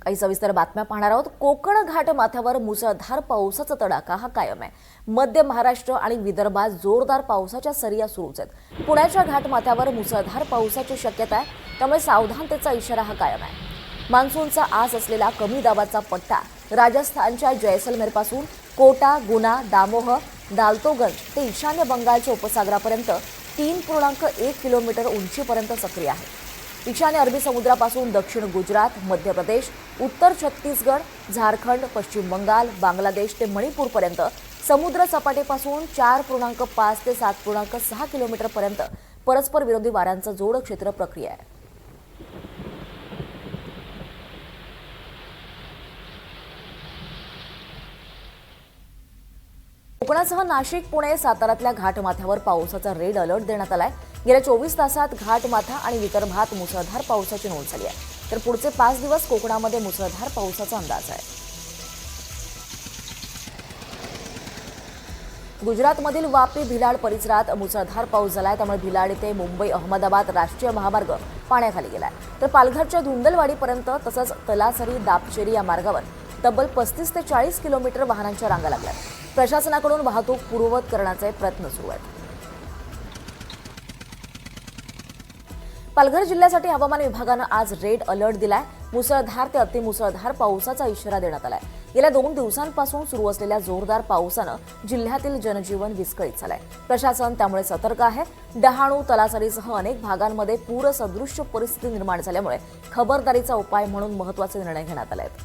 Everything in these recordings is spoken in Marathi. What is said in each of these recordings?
काही सविस्तर बातम्या पाहणार आहोत। कोकण घाट माथ्यावर मुसळधार पावसाचा तडाखा हा कायम आहे। मध्य महाराष्ट्र आणि विदर्भात जोरदार पावसाच्या सरी सुरूच आहेत। पुण्याच्या घाट माथ्यावर मुसळधार पावसाची शक्यता आहे, त्यामुळे सावधानतेचा इशारा हा कायम आहे। मान्सूनचा आस असलेला कमी दाबाचा पट्टा राजस्थानच्या जैसलमेर पासून कोटा, गुना, दामोह, दाल्टोगंज ते ईशान्य बंगालच्या उपसागरापर्यंत 3.1 किलोमीटर उंचीपर्यंत सक्रिय आहे। ईशान्य अरबी समुद्रापासून दक्षिण गुजरात, मध्य प्रदेश, उत्तर छत्तीसगड, झारखंड, पश्चिम बंगाल, बांगलादेश ते मणिपूरपर्यंत समुद्र सपाटीपासून 4.5 ते 7.6 किलोमीटरपर्यंत परस्पर विरोधी वाऱ्यांचं जोड क्षेत्र प्रक्रिया आहे। कोकणासह नाशिक, पुणे, साताऱ्यातल्या घाटमाथ्यावर पावसाचा रेड अलर्ट देण्यात आलाय। गेल्या 24 तासात घाटमाथा आणि विदर्भात मुसळधार पावसाची नोंद झाली आहे, तर पुढचे 5 दिवस कोकणामध्ये मुसळधार पावसाचा अंदाज आहे। गुजरातमधील वापी, भिलाड परिसरात मुसळधार पाऊस झालाय, त्यामुळे भिलाड येथे मुंबई अहमदाबाद राष्ट्रीय महामार्ग पाण्याखाली गेलाय। तर पालघरच्या धुंदलवाडीपर्यंत तसंच तलासरी, दापचेरी या मार्गावर तब्बल 35 ते 40 किलोमीटर वाहनांच्या रांगा लागल्यात। प्रशासनाकडून वाहतूक पूर्ववत करण्याचे प्रयत्न सुरू आहेत। पालघर जिल्ह्यासाठी हवामान विभागानं आज रेड अलर्ट दिलाय। मुसळधार ते अतिमुसळधार पावसाचा इशारा देण्यात आलाय। गेल्या 2 दिवसांपासून सुरू असलेल्या जोरदार पावसानं जिल्ह्यातील जनजीवन विस्कळीत झालंय। प्रशासन त्यामुळे सतर्क आहे। डहाणू, तलासरीसह अनेक भागांमध्ये पूरसदृश्य परिस्थिती निर्माण झाल्यामुळे खबरदारीचा उपाय म्हणून महत्त्वाचे निर्णय घेण्यात आले आहेत।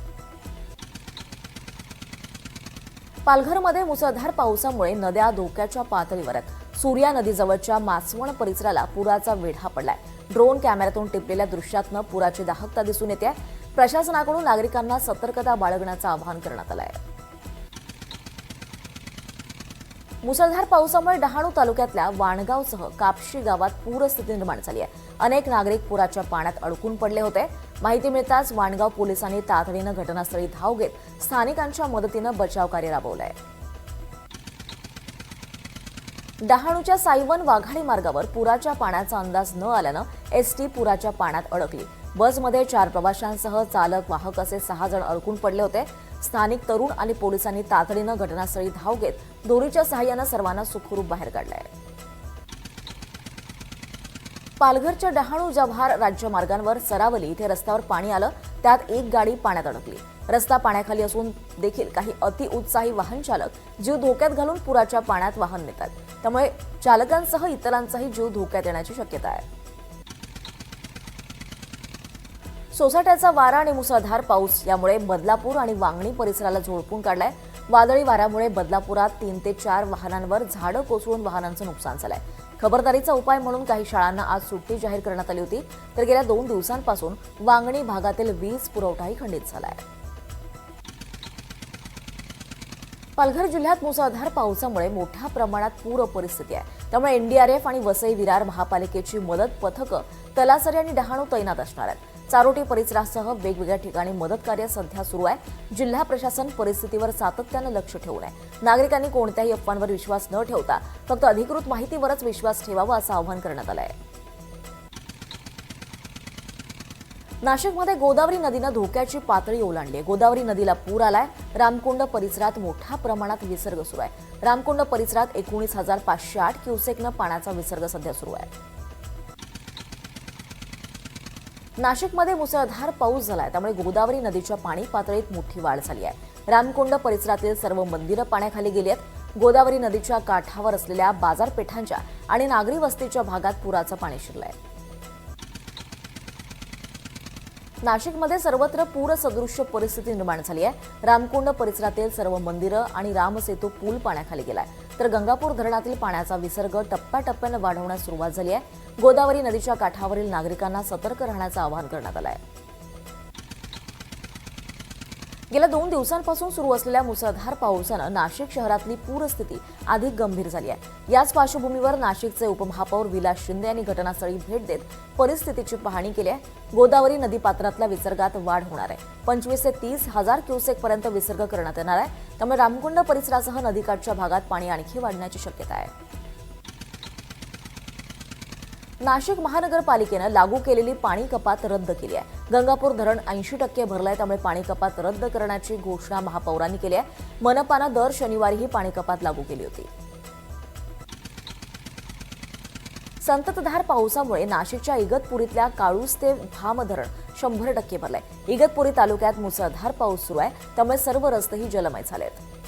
पालघरमध्ये मुसळधार पावसामुळे नद्या धोक्याच्या पातळीवर आहेत। सूर्या नदीजवळच्या मासवण परिसराला पुराचा वेढा पडलाय। ड्रोन कॅमेऱ्यातून टिपलेल्या दृश्यातनं पुराची दाहकता दिसून येते। प्रशासनाकडून नागरिकांना सतर्कता बाळगण्याचं आवाहन करण्यात आलं आहे। मुसळधार पावसामुळे डहाणू तालुक्यातल्या वाणगावसह कापशी गावात पूरस्थिती निर्माण झाली आहे। अनेक नागरिक पुराच्या पाण्यात अडकून पडले होते। माहिती मिळताच वाणगाव पोलिसांनी तातडीनं घटनास्थळी धाव घेत स्थानिकांच्या मदतीनं बचाव कार्य राबवलं आहे। डहाणूच्या सायवन वाघाडी मार्गावर पुराच्या पाण्याचा अंदाज न आल्यानं एसटी पुराच्या पाण्यात अडकली। बसमध्ये 4 प्रवाशांसह चालक, वाहक असे 6 जण अडकून पडले होते। स्थानिक तरुण आणि पोलिसांनी तातडीनं घटनास्थळी धाव घेत दोरीच्या सहाय्यानं सर्वांना सुखरूप बाहेर काढलंय। पालघरच्या डहाणू जव्हार राज्य मार्गांवर सरावली इथे रस्त्यावर पाणी आलं, त्यात एक गाडी पाण्यात अडकली। रस्ता पाण्याखाली असून देखील काही अतिउत्साही वाहन चालक जीव धोक्यात घालून पुराच्या पाण्यात वाहन नेतात, त्यामुळे चालकांसह इतरांचाही जीव धोक्यात येण्याची शक्यता आहे। सोसाट्याचा वारा आणि मुसळधार पाऊस यामुळे बदलापूर आणि वांगणी परिसराला झोडपून काढलाय। वादळी वाऱ्यामुळे बदलापुरात 3 ते 4 वाहनांवर झाडं कोसळून वाहनांचं नुकसान झालंय। खबरदारीचा उपाय म्हणून काही शाळांना आज सुट्टी जाहीर करण्यात आली होती, तर गेल्या 2 दिवसांपासून वांगणी भागातील वीज पुरवठाही खंडित झालाय। पालघर जिल्ह्यात मुसळधार पावसामुळे मोठ्या प्रमाणात पूर परिस्थिती आहे, त्यामुळे एनडीआरएफ आणि वसई विरार महापालिकेची मदत पथकं तलासरी आणि डहाणू तैनात असणार आहेत। चारोटी परिसरासह वेगवेगळ्या ठिकाणी मदत कार्य सध्या सुरू आहे। जिल्हा प्रशासन परिस्थितीवर सातत्यानं लक्ष ठेवून आहे। नागरिकांनी कोणत्याही अफवांवर विश्वास न ठेवता फक्त अधिकृत माहितीवरच विश्वास ठेवावा असं आवाहन करण्यात आलं आहे। नाशिकमध्ये गोदावरी नदीनं धोक्याची पातळी ओलांडली आहे। गोदावरी नदीला पूर आलाय। रामकुंड परिसरात मोठ्या प्रमाणात विसर्ग सुरू आहे। रामकुंड परिसरात 19,508 क्युसेकनं पाण्याचा विसर्ग सध्या सुरू आहे। नाशिकमध्ये मुसळधार पाऊस झालाय, त्यामुळे गोदावरी नदीच्या पाणी पातळीत मोठी वाढ झाली आहे। रामकुंड परिसरातील सर्व मंदिरं पाण्याखाली गेली आहेत। गोदावरी नदीच्या काठावर असलेल्या बाजारपेठांच्या आणि नागरी वस्तीच्या भागात पुराचं पाणी शिरलंय। नाशिकमध्ये सर्वत्र पूरसदृश्य परिस्थिती निर्माण झाली आहे। रामकुंड परिसरातील सर्व मंदिरं आणि रामसेतू पूल पाण्याखाली गेलाय, तर गंगापूर धरणातील पाण्याचा विसर्ग टप्प्याटप्प्यानं वाढवण्यास सुरुवात झाली आहे। गोदावरी नदीच्या काठावरील नागरिकांना सतर्क राहण्याचं आवाहन करण्यात आलं आहे। गेल्या 2 दिवसांपासून सुरू असलेल्या मुसळधार पावसानं नाशिक शहरातली पूरस्थिती अधिक गंभीर झाली आहे। याच पार्श्वभूमीवर नाशिकचे उपमहापौर विलास शिंदे यांनी घटनास्थळी भेट देत परिस्थितीची पाहणी केली आहे। गोदावरी नदीपात्रातल्या विसर्गात वाढ होणार आहे। 25 ते 30 हजार क्युसेकपर्यंत विसर्ग करण्यात येणार आहे, त्यामुळे रामकुंड परिसरासह नदीकाठच्या भागात पाणी आणखी वाढण्याची शक्यता आहे। नाशिक महानगरपालिकेनं लागू केलेली पाणी कपात रद्द केली आहे. गंगापूर धरण 80% भरलंय, त्यामुळे पाणी कपात रद्द करण्याची घोषणा महापौरांनी केली आहे. मनपानं दर शनिवारी ही पाणी कपात लागू केली होती. संततधार पावसामुळे नाशिकच्या इगतपुरीतल्या काळूस ते भाम धरण 100% भरलंय. इगतपुरी तालुक्यात मुसळधार पाऊस सुरू आहे, त्यामुळे सर्व रस्तेही जलमय झालेत.